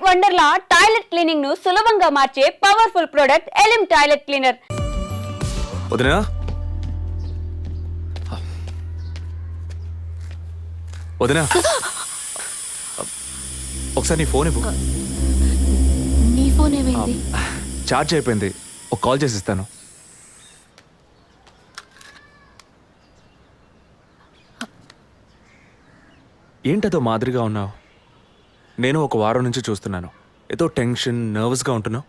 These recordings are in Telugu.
వండర్లా టాయిలెట్ క్లీనింగ్ ను సులభంగా మార్చే పవర్ఫుల్ ప్రొడక్ట్ ఎలిమ్ టాయిలెట్ క్లీనర్. వదినా వదినా ఒకసారి నీ ఫోన్ ఇవ్వు. నీ ఫోన్ ఏమైంది? ఛార్జ్ అయిపోయింది, ఒక కాల్ చేసి ఇస్తాను. ఏంటదో మాదిరిగా ఉన్నావు? నేను ఒక వారం నుంచి చూస్తున్నాను, ఏదో టెన్షన్ నర్వస్గా ఉంటున్నావు.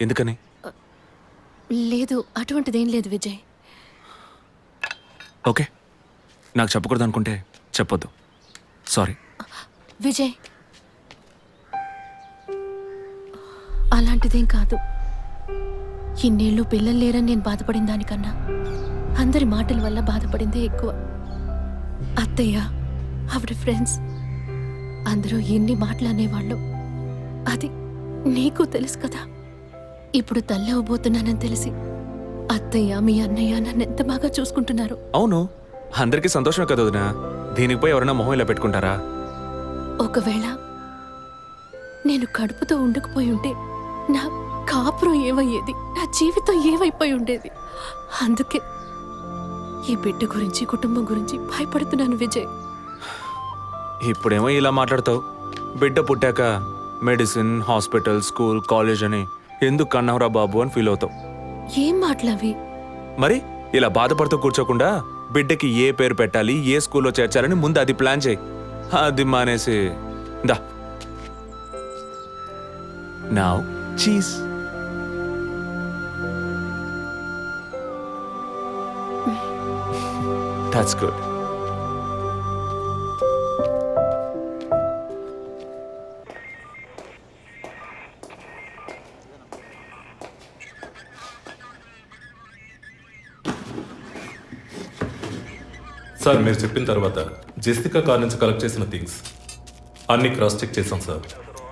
ఎందుకని? లేదు, అటువంటిదేం లేదు విజయ్. ఓకే, నాకు చెప్పకూడదు అనుకుంటే చెప్పొద్దు, సారీ. విజయ్, అలాంటిదేం కాదు. ఇన్నేళ్ళు పిల్లలు లేరని నేను బాధపడిన దానికన్నా అందరి మాటల వల్ల బాధపడిందే ఎక్కువ. అత్తయ్య, ఆవిడ ఫ్రెండ్స్ అందరూ ఎన్ని మాటలు అనేవాళ్ళు, అది నీకు తెలుసు కదా. ఇప్పుడు తల్లి అవ్వబోతున్నానని తెలిసి అత్తయ్య మీ అన్నయ్య నన్ను ఎంత బాగా చూసుకుంటున్నారు. అవును, అందరికీ సంతోషమే కదా వదినా. దీనికి పోయి ఎవరైనా మొహం ఇలా పెట్టుకుంటారా? ఒకవేళ నేను కడుపుతో ఉండకపోయి ఉంటే నా కాపురం ఏమయ్యేది, నా జీవితం ఏమైపోయి ఉండేది. అందుకే ఈ బిడ్డ గురించి కుటుంబం గురించి భయపడుతున్నాను విజయ్. ఇప్పుడేమో ఇలా మాట్లాడతావు, బిడ్డ పుట్టాక మెడిసిన్, హాస్పిటల్, స్కూల్, కాలేజ్ అని ఎందుకు కన్నావురా బాబు అని ఫీల్ అవుతావు. ఏం మాటలవి? మరి ఇలా బాధపడుతూ కూర్చోకుండా బిడ్డకి ఏ పేరు పెట్టాలి, ఏ స్కూల్లో చేర్చాలని ముందు అది ప్లాన్ చేయి. అది మానేసి దా నౌ చీజ్. That's good. సార్, మీరు చెప్పిన తర్వాత జెసికా కార్ నుంచి కలెక్ట్ చేసిన థింగ్స్ అన్ని క్రాస్ చెక్ చేశాం సార్.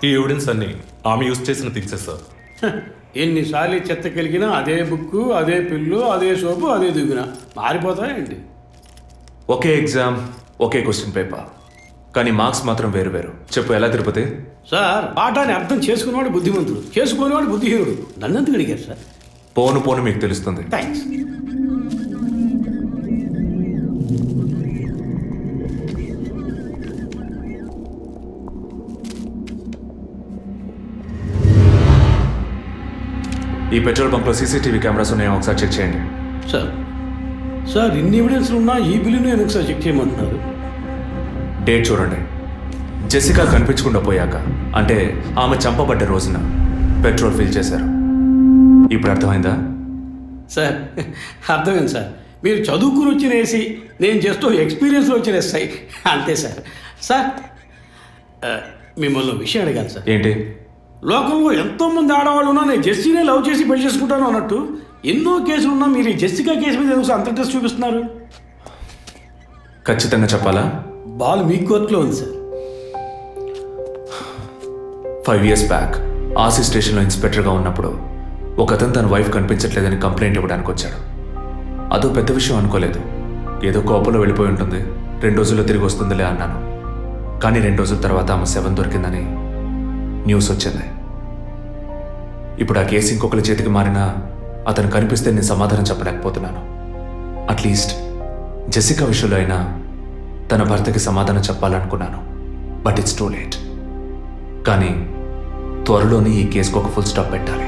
ఈ ఎవిడెన్స్ అన్ని ఆమె యూజ్ చేసిన థింగ్సే సార్. ఎన్నిసార్లు చెత్త కలిగినా అదే బుక్కు, అదే పిల్లు, అదే సోపు, అదే దువ్విన మారిపోతాయండి. ఒకే ఎగ్జామ్, ఒకే క్వశ్చన్ పేపర్, కానీ మార్క్స్ మాత్రం వేరు వేరు. చెప్పు ఎలా తిరుపతి? సార్, పాఠాన్ని అర్థం చేసుకునేవాడు బుద్ధిమంతుడు, చేసుకునేవాడు బుద్ధిహీనుడు. నన్నెందుకు అడిగారు సార్? పోను పోను మీకు తెలుస్తుంది. థ్యాంక్స్. ఈ పెట్రోల్ బంక్లో సీసీటీవీ కెమెరాస్ ఉన్నాయో ఒకసారి చెక్ చేయండి. సార్, సార్ ఇన్ని ఎవిడెన్స్లు ఉన్నా ఈ బిల్లును ఎందుకు సార్ చెక్ చేయమంటున్నారు? డేట్ చూడండి. జెసికా కనిపించకుండా పోయాక, అంటే ఆమె చంపబడ్డ రోజున పెట్రోల్ ఫిల్ చేశారు. ఇప్పుడు అర్థమైందా? సార్ అర్థమైంది సార్. మీరు చదువుకుని వచ్చిన ఏసీ, నేను జస్ట్ ఎక్స్పీరియన్స్లో వచ్చిన ఎస్ఐ, అంతే సార్. సార్, మిమ్మల్ని విషయం అడిగాను సార్. ఏంటి? లోకంలో ఎంతోమంది ఆడవాళ్ళు ఉన్నా నేను జెస్సీనే లవ్ చేసి పెళ్లి చేసుకుంటాను అన్నట్టు ఎన్నో కేసులు ఉన్నా మీరు ఈ జెస్సికా కేసు మీద ఎందుకు అంత ఇంట్రెస్ట్ చూపిస్తున్నారు? ఖచ్చితంగా చెప్పాలా? బాల్ మీ కోర్టులో ఉంది సార్. 5 years బ్యాక్ ఆర్సీ స్టేషన్లో ఇన్స్పెక్టర్గా ఉన్నప్పుడు ఒకతను తన వైఫ్ కనిపించట్లేదని కంప్లైంట్ ఇవ్వడానికి వచ్చాడు. అదో పెద్ద విషయం అనుకోలేదు, ఏదో కోపంలో వెళ్ళిపోయి ఉంటుంది, 2 రోజుల్లో తిరిగి వస్తుందిలే అన్నాను. కానీ 2 రోజుల తర్వాత ఆమె శవం దొరికిందని న్యూస్ వచ్చింది. ఇప్పుడు ఆ కేసు ఇంకొకరి చేతికి మారినా అతను కనిపిస్తే నేను సమాధానం చెప్పలేకపోతున్నాను. అట్లీస్ట్ జెసికా విషయంలో అయినా తన భర్తకి సమాధానం చెప్పాలనుకున్నాను, బట్ ఇట్స్ టూ లేట్. కానీ త్వరలోనే ఈ కేసుకు ఒక ఫుల్ స్టాప్ పెట్టాలి.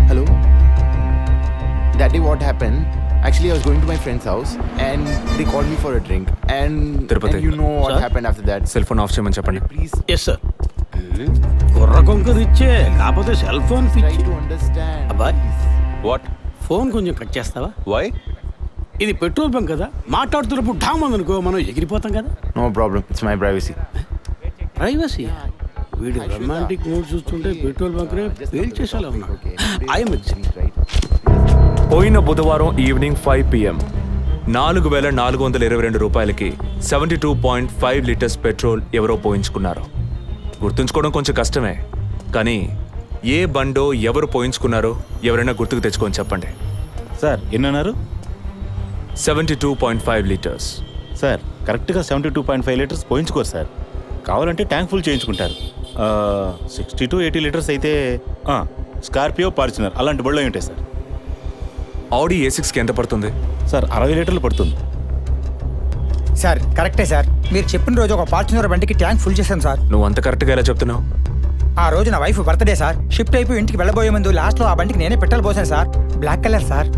Hello? Daddy, what happened? Actually, I was going to my friend's house and they called me for a drink. And you know what happened after that. Cell phone off చేయమని చెప్పండి Please ఎస్ సార్. కుర్ర కొంక ఇచ్చే కాకపోతే సెల్ ఫోన్ try పిచ్చి. to understand. అబ్బాయ్, వాట్? ఫోన్ కొంచెం కట్ చేస్తావా? వై? ఇది పెట్రోల్ బంక్ కదా, మాట్లాడుతున్నప్పుడు ఢామ్ అనుకో మనం ఎగిరిపోతాం కదా. No problem. It's my privacy. Privacy. వీడు రొమాంటిక్ మూడ్ చూస్తుంటే పెట్రోల్ బంక్నే పేల్చేసేలా ఉన్నాడు. I'm Right? పోయిన బుధవారం ఈవినింగ్ 5 PM 4,422 రూపాయలకి 72.5 లీటర్స్ పెట్రోల్ ఎవరో పోయించుకున్నారు. గుర్తుంచుకోవడం కొంచెం కష్టమే, కానీ ఏ బండో ఎవరు పోయించుకున్నారో ఎవరైనా గుర్తుకు తెచ్చుకొని చెప్పండి. సార్ ఎన్నన్నారు? 72.5 లీటర్స్. సార్ కరెక్ట్గా 72.5 లీటర్స్ పోయించుకోరు సార్. కావాలంటే ట్యాంక్ ఫుల్ చేయించుకుంటారు. 60 to 80 లీటర్స్ అయితే స్కార్పియో, ఫార్చునర్ అలాంటి బళ్ళు ఉంటాయి సార్. ఆడి A6కి ఎంత పడుతుంది? సార్ 60 లీటర్లు పడుతుంది. సార్ కరెక్టే సార్. మీరు చెప్పిన రోజు ఒక ఫార్చునర్ బండికి ట్యాంక్ ఫుల్ చేశాను సార్. నువ్వు అంత కరెక్ట్గా ఎలా చెప్తున్నావు? ఆ రోజు నా వైఫ్ బర్త్డే సార్. షిఫ్ట్ అయిపోయి ఇంటికి వెళ్ళబోయే ముందు లాస్ట్లో ఆ బండికి నేనే పెట్రోల్ పోసాను సార్. Black colour sir.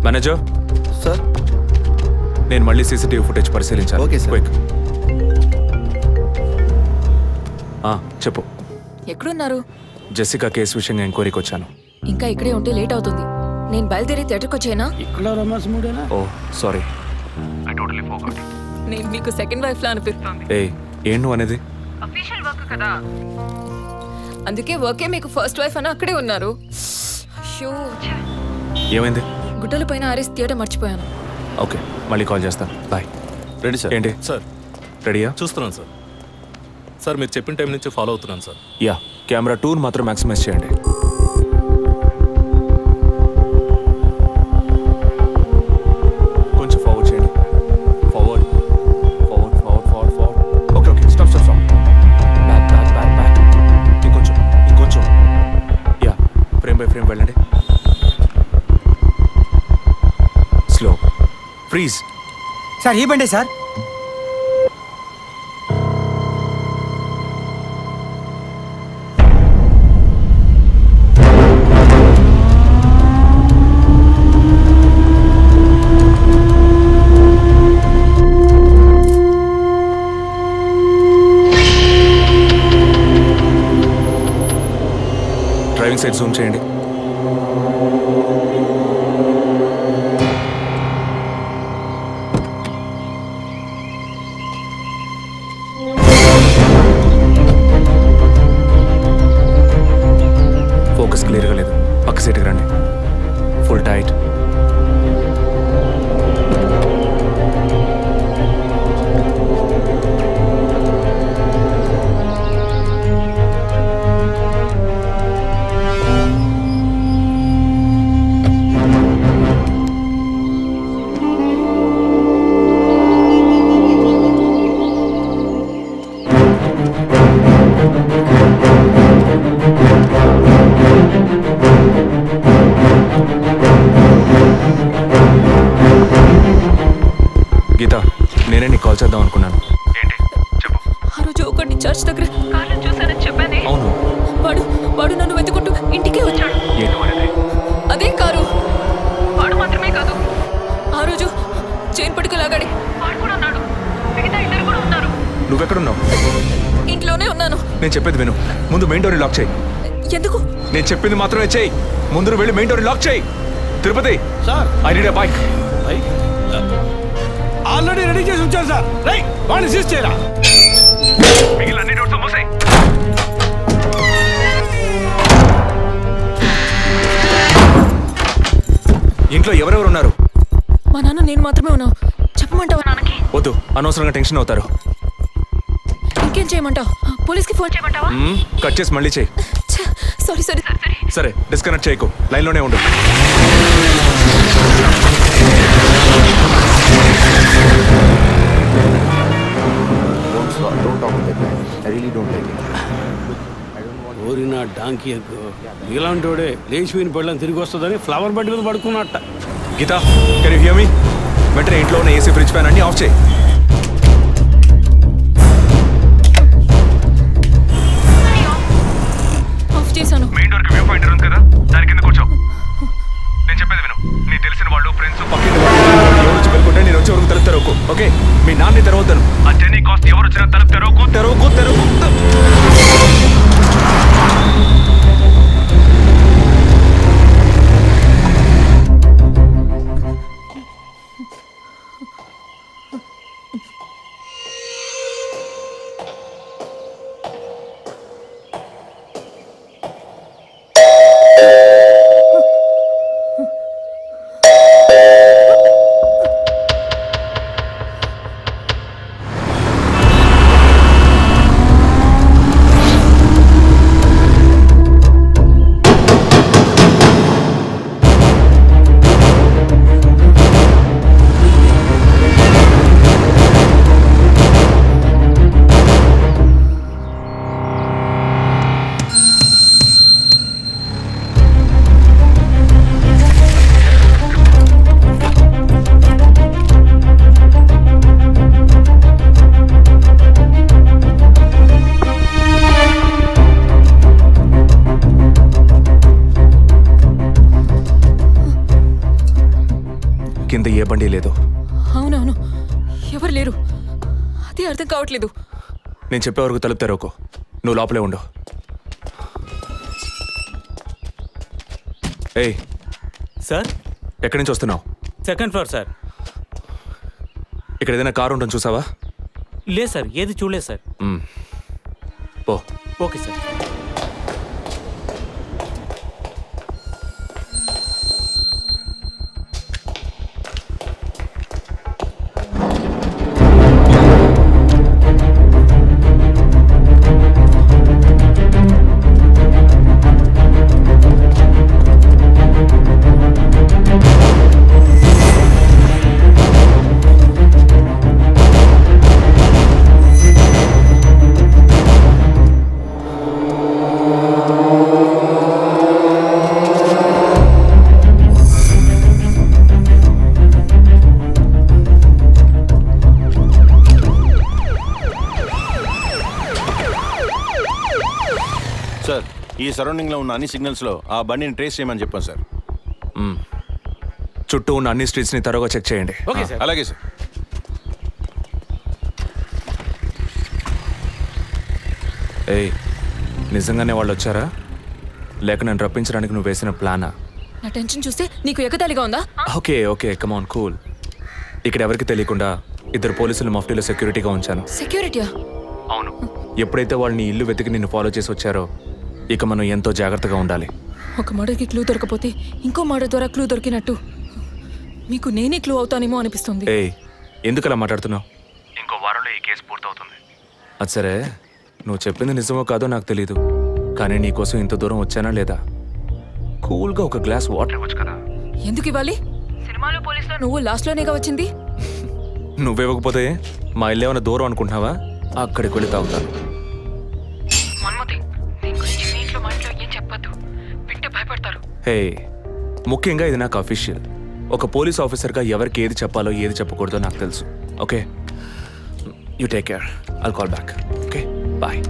Manager sir. నేను మళ్ళీ సీసీటీవీ ఫుటేజ్ పరిశీలించాను. Okay sir. క్విక్. చెప్పు. ఎక్కడున్నారు? జెసికా కేసు విషయంగా ఎంక్వైరీకి వచ్చాను. ఇంకా ఇక్కడే ఉంటే లేట్ అవుతుంది. నేను బయలుదేరి థియేటర్కి వచ్చేనా? ఇక్కడ రొమాన్స్ మూడేనా? ఓ సారీ. నేను మీకు సెకండ్ వైఫ్ లా అనిపిస్తుంది. ఏం నువ్వు అనేది? అందుకే వర్కే మీకు ఫస్ట్ వైఫ్ అని అక్కడే ఉన్నారు. అయ్యో, ఏమైంది? గుడ్డల పైన ఆరేసి థియేటర్ మర్చిపోయాను. ఓకే, మళ్ళీ కాల్ చేస్తాను. బాయ్. Ready sir. ఏంటి సార్ రెడీయా? చూస్తున్నాను సార్. సార్ మీరు చెప్పిన టైం నుంచి ఫాలో అవుతున్నాను సార్. యా, కెమెరా 2 మాత్రం మ్యాక్సిమైజ్ చేయండి. కొంచెం ఫార్వర్డ్ చేయండి. Forward forward forward forward forward. Okay okay, stop stop stop. Back back back back. ఇంకొంచెం ఇంకొంచెం. యా, ఫ్రేమ్ బై ఫ్రేమ్ వెళ్ళండి. స్లో. ఫ్రీజ్. సార్ ఈ బండే సార్. డ్రైవింగ్ సైడ్ జూమ్ చేయండి. ఫోకస్ క్లియర్గా లేదు. పక్క సీట్కి రండి. Full tight. గీత, నేనే నీకు కాల్ చేద్దాం అనుకున్నాను. ఏంటి చెప్పు. ఆ రోజు ఒకటి చర్చ్ దగ్గర కార్లో చూసానని చెప్పానే. అవును. వాడు నన్ను వెతుకుంటూ ఇంటికే వచ్చాడు. ఏంటి వాడేది? అదే కారు. వాడు మాత్రమే కాదు, ఆ రోజు చైన్ పట్టుకు లాగాడి వాడు కూడా ఉన్నాడు. మిగతా ఇద్దరు కూడా ఉన్నారు. నువ్వెక్కడున్నావు? ఇంట్లోనే ఉన్నాను. నేను చెప్పేది విను. ముందు మెయిన్ డోర్ని లాక్ చేయి. ఎందుకు? నేను చెప్పింది మాత్రమే చేయి. ముందు వెళ్ళి మెయిన్ డోర్ని లాక్ చేయి. Tirupati, sir I need a bike. Already ready చేసి ఉంచాను సార్. రైట్, వాడిని సీజ్ చేయరా. మిగిలిన అన్ని డోర్స్ మూసేయ్. ఇంట్లో ఎవరెవరు ఉన్నారు? మా నాన్న నేను మాత్రమే ఉన్నావు. చెప్పమంటావా నాన్నకి? వద్దు, అనవసరంగా టెన్షన్ అవుతారు. ఇంకేం చేయమంటావు? పోలీస్కి ఫోన్ చేయమంటావా? కట్ చేసి మళ్ళీ చేయి. Sorry sorry sorry. సరే, డిస్కనెక్ట్ చేయకు, లైన్లోనే ఉండు. Don't talk to that guy. I really don't like it. ఓరినా డాంకీ ఎగ్గు. ఇలాంటోడే లేచిపోయిన పెళ్ళం తిరిగి వస్తుందని ఫ్లవర్ బెడ్ మీద పడుకున్నట్ట. Geetha, can you hear me? వెంటనే ఇంట్లో ఉన్న ఏసీ, ఫ్రిడ్జ్, ఫ్యాన్ అన్ని ఆఫ్ చేయి. ఆఫ్ చేశాను. మెయిన్ డోర్ కి వ్యూ పాయింటర్ ఉంది కదా, దాని కింద కూర్చో. నేను చెప్పేది విను. నీ తెలిసిన వాళ్ళు, ఫ్రెండ్స్, పక్కింటి వాళ్ళు ఎవరు వచ్చి వెళ్ళుకుంటే నేను వచ్చే వరకు తలుపు తెరవకు. ఓకే, మీ నాన్ని తెరవద్దాను. ఆ జర్నీ కాస్ట్ ఎవరు వచ్చినా తలుపు తెరవకు తెరవకు తెరవకు. కింద ఏ బండి లేదు. అవునవును, ఎవరు లేరు. అదే అర్థం కావట్లేదు. నేను చెప్పే వరకు తలుపు తెరవకు. నువ్వు లోపలే ఉండు. ఏయ్, సార్ ఎక్కడి నుంచి వస్తున్నావు? Second floor sir. ఇక్కడ ఏదైనా కారు ఉంటుంది చూసావా? లేదు సార్, ఏది చూడలేదు సార్. పో. Okay sir. సార్, ఈ సరౌండింగ్లో ఉన్న అన్ని సిగ్నల్స్లో ఆ బండిని ట్రేస్ చేయమని చెప్పాను సార్. చుట్టూ ఉన్న అన్ని స్ట్రీట్స్ని తరోగా చెక్ చేయండి. Okay sir. అలాగే సార్. ఏయ్, నిజంగానే వాళ్ళు వచ్చారా లేక నన్ను రప్పించడానికి నువ్వు వేసిన ప్లానా? నా టెన్షన్ చూస్తే నీకు ఎగతాళిగా ఉందా? ఓకే ఓకే, కమాన్ కూల్. ఇక్కడ ఎవరికి తెలియకుండా 2 పోలీసులు మఫ్టీలో సెక్యూరిటీగా ఉంచాను. సెక్యూరిటీయా? అవును. ఎప్పుడైతే వాళ్ళు నీ ఇల్లు వెతికి నిన్ను ఫాలో చేసి వచ్చారో ఇక మనం ఎంతో జాగ్రత్తగా ఉండాలి. ఒక మర్డర్కి క్లూ దొరకపోతే ఇంకో మర్డర్ ద్వారా క్లూ దొరికినట్టు మీకు నేనే క్లూ అవుతానేమో అనిపిస్తుంది. ఏయ్, ఎందుకు అలా మాట్లాడుతున్నావు? ఇంకో వారంలో ఈ కేసు పూర్తవుతుంది. అది సరే, నువ్వు చెప్పింది నిజమో కాదో నాకు తెలీదు, కానీ నీకోసం ఇంత దూరం వచ్చానా లేదా? కూల్గా ఒక గ్లాస్ వాటర్ ఇవ్వచ్చు కదా. ఎందుకు ఇవ్వాలి? సినిమాలో పోలీసులో నువ్వు లాస్ట్లోనేగా వచ్చింది. నువ్వివ్వకపోతే మా ఇల్లు ఏమైనా దూరం అనుకుంటున్నావా? అక్కడికి వెళ్ళి తాగుతాను. హే, ముఖ్యంగా ఇది నాకు అఫీషియల్. ఒక పోలీస్ ఆఫీసర్గా ఎవరికి ఏది చెప్పాలో ఏది చెప్పకూడదో నాకు తెలుసు. Okay, you take care. I'll call back. Okay, bye.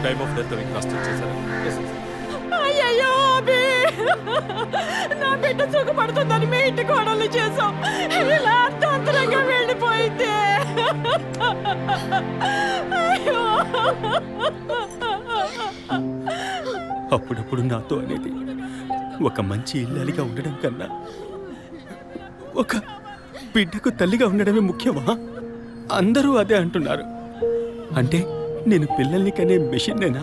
Time of death కాస్ట్ చేశారు. అయ్యయ్యో అబి, నా బిడ్డ సుఖపడుతుందని మీ ఇంటి కోడలు చేసాం. ఇలా అర్థాంతరంగా వెళ్ళిపోయింది. అయ్యో. అప్పుడప్పుడు నాతో అనేది ఒక మంచి ఇల్లాలిగా ఉండడం కన్నా ఒక బిడ్డకు తల్లిగా ఉండడమే ముఖ్యమా? అందరూ అదే అంటున్నారు. అంటే నేను పిల్లల్ని కనే మెషిన్నేనా?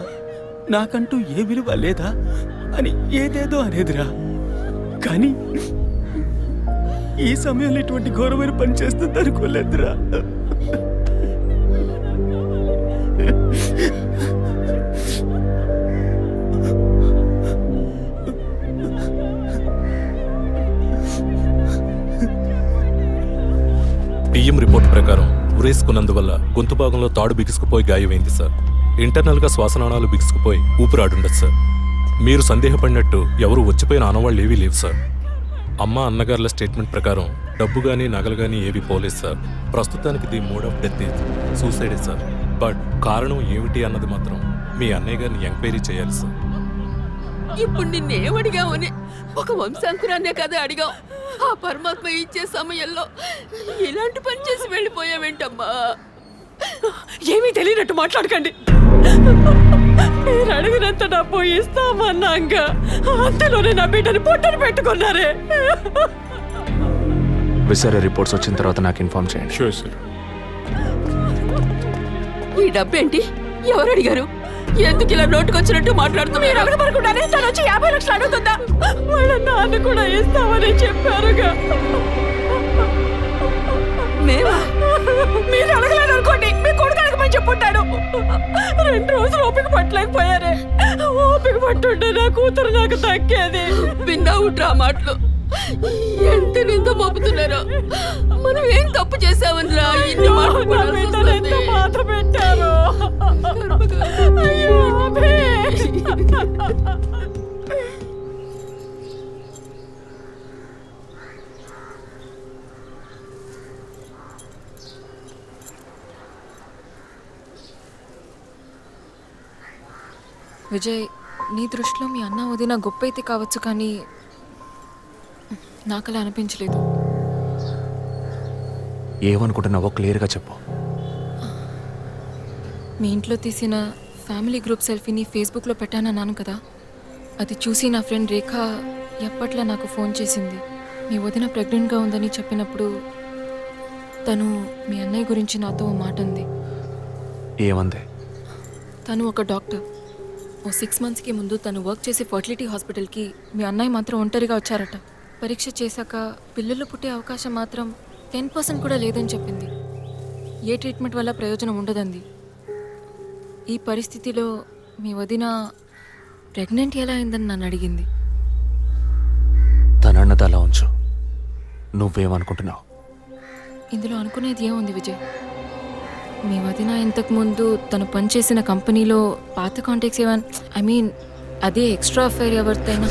నాకంటూ ఏ విలువ లేదా అని ఏదేదో అనేదిరా. కానీ ఈ సమయంలో ఇటువంటి ఘోరమైన పని చేస్తుంది అనుకోలేదురా. టీఎం రిపోర్ట్ ప్రకారం ఉరేసుకున్నందువల్ల గొంతు భాగంలో తాడు బిగుసుకుపోయి గాయమైంది సార్. ఇంటర్నల్గా శ్వాసనాళాలు బిగుసుకుపోయి ఊపిరాడుండదు సార్. మీరు సందేహపడినట్టు ఎవరు వచ్చిపోయిన ఆనవాళ్ళు ఏవీ లేవు సార్. అమ్మ అన్నగారుల స్టేట్మెంట్ ప్రకారం డబ్బు కానీ నగలు కానీ ఏవి పోలేదు సార్. ప్రస్తుతానికి the mode of death is సూసైడే సార్. బట్ కారణం ఏమిటి అన్నది మాత్రం మీ అన్నయ్య గారిని ఎంక్వైరీ చేయాలి సార్. ఇప్పుడు నిన్నేమడిగామని ఒక వంశాంకురాన్నే కదా అడిగాం. ఆ పరమాత్మ ఇచ్చే సమయంలో ఇలాంటి పని చేసి వెళ్ళిపోయావేంటమ్మా? ఏమీ తెలియనట్టు మాట్లాడకండి. మీరు అడిగినంత డబ్బు ఇస్తామన్నాక అంతలోనే నా బిడ్డని పొట్టను పెట్టుకున్నారే. విసరా రిపోర్ట్స్ వచ్చిన తర్వాత నాకు ఇన్ఫార్మ్ చేయండి. Sure sir. ఈ డబ్బేంటి? ఎవరు అడిగారు? ఎందుకు ఇలా నోటుకొచ్చినట్టు మాట్లాడుతూ మీరు అడగబడకుండానే తను వచ్చి 50 లక్షలు అడుగుతుందా? వాళ్ళ నాన్న కూడా ఇస్తామని చెప్పారుగా. మేమా? మీరు అడగలేదు అనుకోండి, మీ కొడుకు అడగమని చెప్పుంటాడు. 2 రోజులు ఓపిక పట్టలేకపోయారే. ఓపిక పట్టుంటే నా కూతురు నాకు దక్కేది. విన్నావు డ్రా మాటలు ఎంత నింద మోపుతున్నారో. మనం ఏం తప్పు చేసామనిరా ఇన్ని మాటలు మాత్రం పెట్టారు. అయ్యో విజయ్, నీ దృష్టిలో మీ అన్న వదిన గొప్ప అయితే కావచ్చు, కానీ నాకు అలా అనిపించలేదు. ఏమనుకుంటున్నావో క్లియర్గా చెప్పు. మీ ఇంట్లో తీసిన ఫ్యామిలీ గ్రూప్ సెల్ఫీని ఫేస్బుక్లో పెట్టానన్నాను కదా, అది చూసి నా ఫ్రెండ్ రేఖ ఎప్పట్లా నాకు ఫోన్ చేసింది. మీ వదిన ప్రెగ్నెంట్గా ఉందని చెప్పినప్పుడు తను మీ అన్నయ్య గురించి నాతో ఓ మాట అంది. ఏమంది? తను ఒక డాక్టర్. ఓ 6 monthsకి ముందు తను వర్క్ చేసే ఫర్టిలిటీ హాస్పిటల్కి మీ అన్నయ్య మాత్రం ఒంటరిగా వచ్చారట. పరీక్ష చేశాక పిల్లలు పుట్టే అవకాశం మాత్రం 10% కూడా లేదని చెప్పింది. ఏ ట్రీట్మెంట్ వల్ల ప్రయోజనం ఉండదండి. ఈ పరిస్థితిలో మీ వదిన ప్రెగ్నెంట్ ఎలా అయిందని నన్ను అడిగింది. తనన్నది అలా ఉంచు. నువ్వేమనుకుంటున్నావు? ఇందులో అనుకునేది ఏముంది విజయ్? మీ వదిన ఇంతకుముందు తను పనిచేసిన కంపెనీలో పాత కాంటాక్ట్స్ ఏమన్నా, ఐ మీన్ అదే ఎక్స్ట్రా అఫైర్ ఎవరితైనా